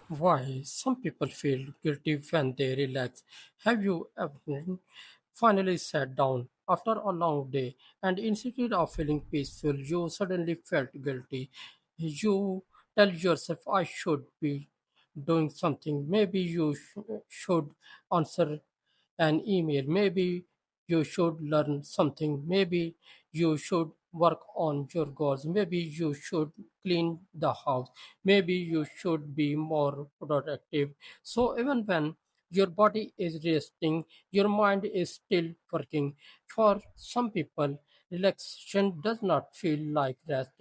Why some people feel guilty when they relax. Have you ever finally sat down after a long day and instead of feeling peaceful, you suddenly felt guilty? You tell yourself, I should be doing something. Maybe you should answer an email. Maybe you should learn something. Maybe you should work on your goals. Maybe you should clean the house. Maybe you should be more productive. So even when your body is resting, your mind is still working. For some people, relaxation does not feel like rest.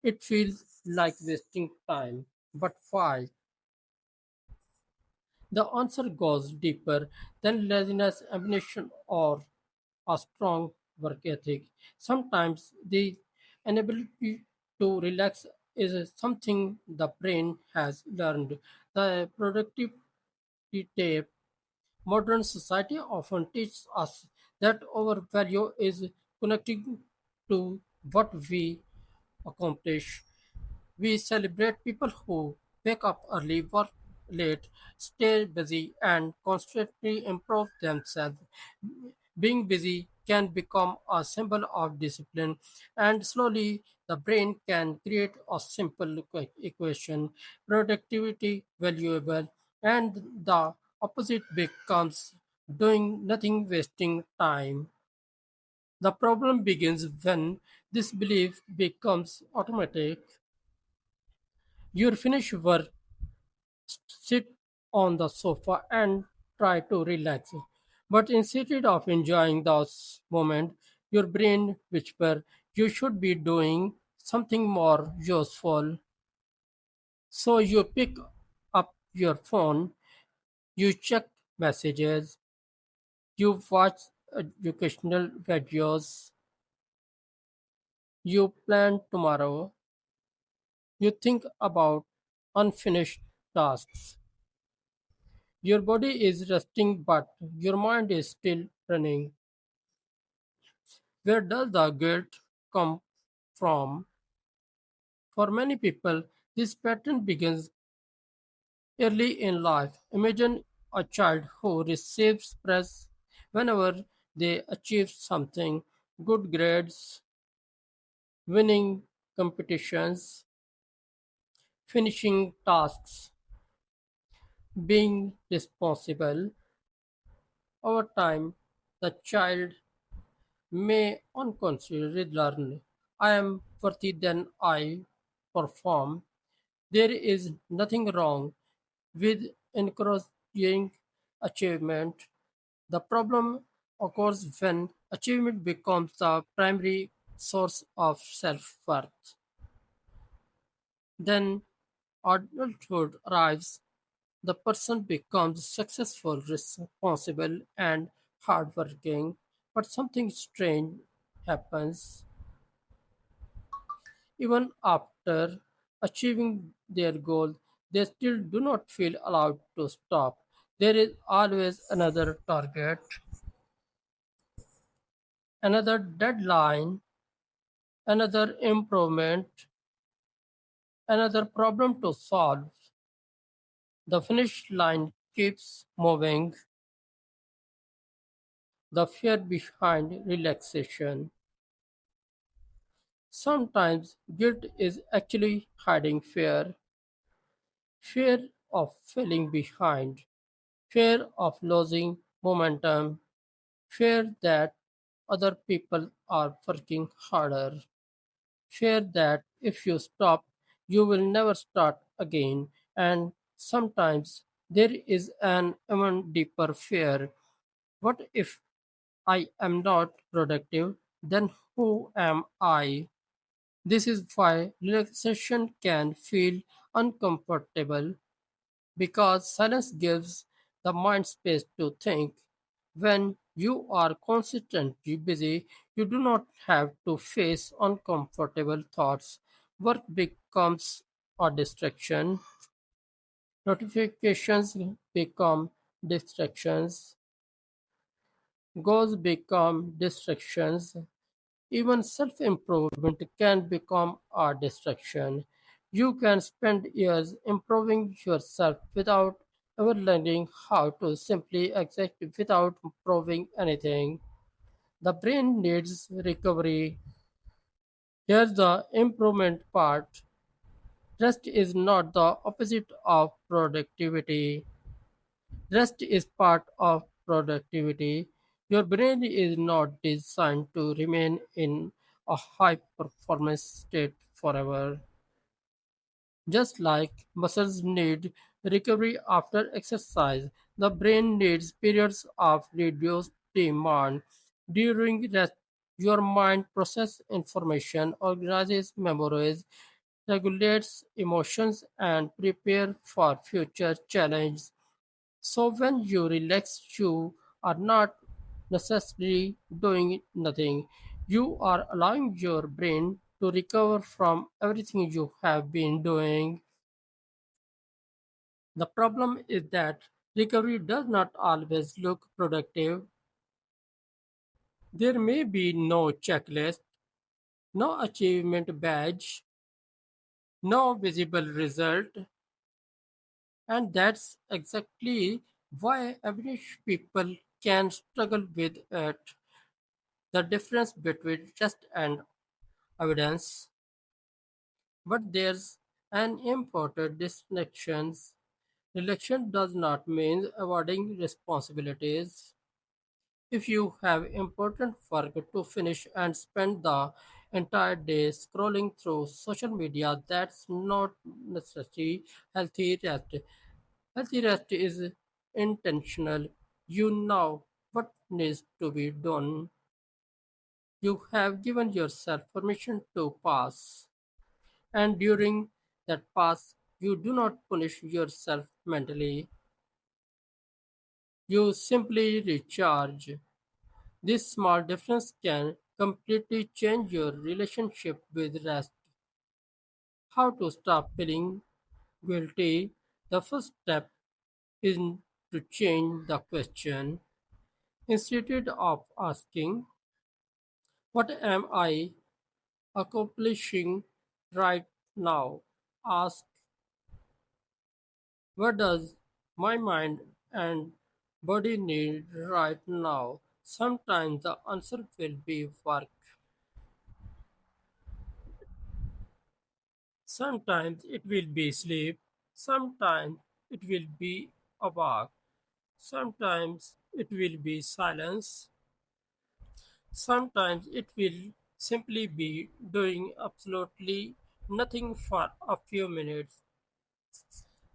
It feels like wasting time. But why? The answer goes deeper than laziness, ambition, or a strong work ethic. Sometimes the inability to relax is something the brain has learned. The productivity tape modern society often teaches us that our value is connected to what we accomplish. We celebrate people who wake up early, work late, stay busy, and constantly improve themselves. Being busy can become a symbol of discipline, and slowly the brain can create a simple equation productivity valuable, and the opposite becomes doing nothing, wasting time. The problem begins when this belief becomes automatic. You finish work, sit on the sofa, and try to relax. But instead of enjoying those moments, your brain whispers you should be doing something more useful. So you pick up your phone, you check messages, you watch educational videos, you plan tomorrow, you think about unfinished tasks. Your body is resting, but your mind is still running. Where does the guilt come from? For many people, this pattern begins early in life. Imagine a child who receives praise whenever they achieve something, good grades, winning competitions, finishing tasks, being responsible. Over time, the child may unconsciously learn I am worthy than I perform. There is nothing wrong with encouraging achievement. The problem occurs when achievement becomes the primary source of self worth. Then adulthood arrives, the person becomes successful, responsible, and hardworking. But something strange happens. Even after achieving their goal, they still do not feel allowed to stop. There is always another target, another deadline, another improvement, another problem to solve. The finish line keeps moving. The fear behind relaxation. Sometimes guilt is actually hiding fear, fear of falling behind, fear of losing momentum, fear that other people are working harder, fear that if you stop, you will never start again, and sometimes there is an even deeper fear. What if I am not productive? Then who am I? This is why relaxation can feel uncomfortable because silence gives the mind space to think. When you are constantly busy, you do not have to face uncomfortable thoughts. Work becomes a distraction, notifications become distractions, goals become distractions, even self improvement can become a distraction. You can spend years improving yourself without ever learning how to simply exist without proving anything. The brain needs recovery. Here's the improvement part. Rest is not the opposite of productivity. Rest is part of productivity. Your brain is not designed to remain in a high performance state forever. Just like muscles need recovery after exercise, the brain needs periods of reduced demand. During rest, your mind processes information, organizes memories, regulates emotions, and prepare for future challenges. So when you relax, you are not necessarily doing nothing. You are allowing your brain to recover from everything you have been doing. The problem is that recovery does not always look productive. There may be no checklist, no achievement badge, no visible result, and that's exactly why average people can struggle with it. The difference between trust and evidence. But there's an important distinction. Election does not mean avoiding responsibilities. If you have important work to finish and spend the entire day scrolling through social media, that's not necessarily healthy rest. Healthy rest is intentional. You know what needs to be done. You have given yourself permission to pass. And during that pass, you do not punish yourself mentally. You simply recharge. This small difference can completely change your relationship with rest. How to stop feeling guilty? The first step is to change the question. Instead of asking, what am I accomplishing right now? Ask, what does my mind and body need right now? Sometimes the answer will be work. Sometimes it will be sleep. Sometimes it will be a walk. Sometimes it will be silence. Sometimes it will simply be doing absolutely nothing for a few minutes.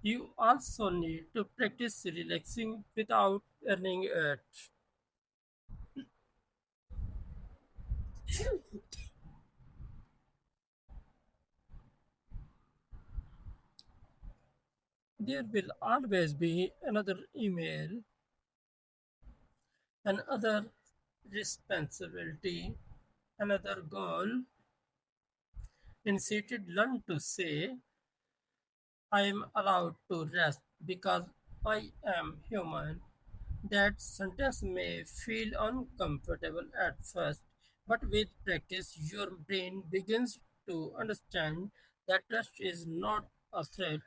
You also need to practice relaxing without earning it. There will always be another email, another responsibility, another goal. Instead, learn to say, I am allowed to rest because I am human. That sentence may feel uncomfortable at first, but with practice, your brain begins to understand that rest is not a threat,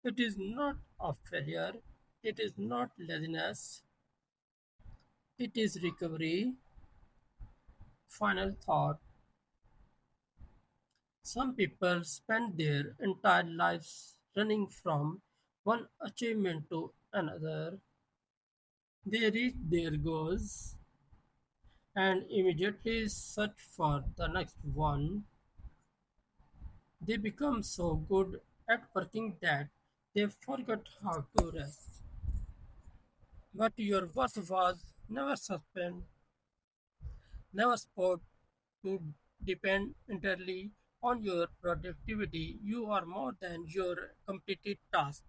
it is not a failure, it is not laziness, it is recovery. Final thought. Some people spend their entire lives running from one achievement to another. They reach their goals and immediately search for the next one. They become so good at working that they forget how to rest. But your worth was never suspended, never sport to depend entirely on your productivity. You are more than your completed task,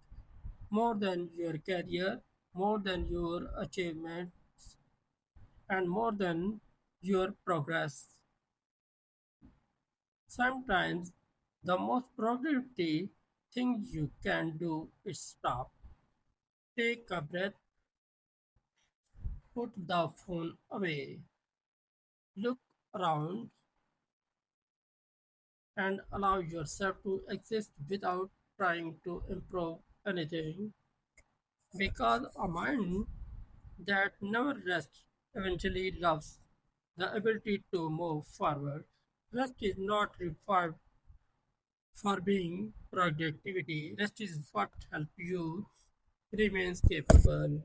more than your career, more than your achievements, and more than your progress. Sometimes the most productive thing you can do is stop, take a breath, put the phone away, look around, and allow yourself to exist without trying to improve anything. Because a mind that never rests eventually loves the ability to move forward. Rest is not required for being productivity. Rest is what helps you remain capable.